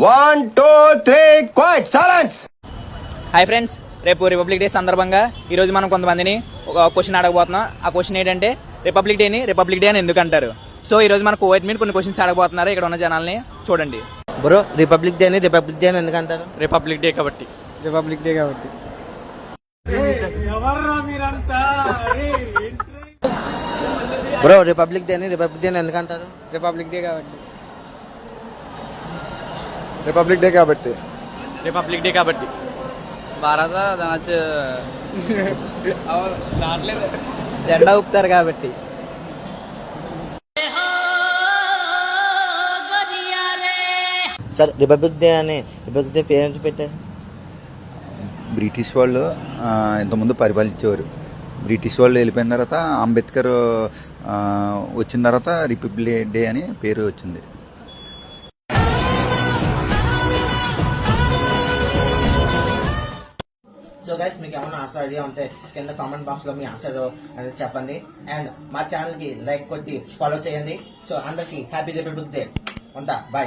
1, 2, 3, quiet silence. Hi friends, రేపు republic day సందర్భంగా ఈరోజు మనం కొంతమందిని ఒక క్వశ్చన్ అడగబోతున్నాం. ఆ క్వశ్చన్ ఏంటంటే రిపబ్లిక్ డే అని ఎందుకు అంటారు? సో ఈ రోజు మన కోవిడ్ మీద కొన్ని క్వశ్చన్స్ అడగబోతున్నారు. ఇక్కడ ఉన్న జనాల్ని చూడండి. బ్రో, రిపబ్లిక్ డే అని ఎందుకు అంటారు? రిపబ్లిక్ డే కాబట్టి. బ్రో, రిపబ్లిక్ డే అని ఎందుకు అంటారు? రిపబ్లిక్ డే కాబట్టి. భారత జెండా ఊపుతారు కాబట్టి. సార్, రిపబ్లిక్ డే పేరెంట్స్ పెట్టారు. బ్రిటిష్ వాళ్ళు ఇంతకుముందు పరిపాలించేవారు. బ్రిటిష్ వాళ్ళు వెళ్ళిపోయిన తర్వాత అంబేద్కర్ వచ్చిన తర్వాత రిపబ్లిక్ డే అని పేరు వచ్చింది. సో గైస్, మీకు ఏమైనా ఆన్సర్ ఐడియా ఉంటే కింద కామెంట్ బాక్స్ లో మీ ఆన్సర్ అనేది చెప్పండి. అండ్ మా ఛానల్ కి లైక్ కొట్టి ఫాలో చేయండి. సో అందరికి హ్యాపీ రిపబ్లిక్ డే. ఉంటా, బాయ్.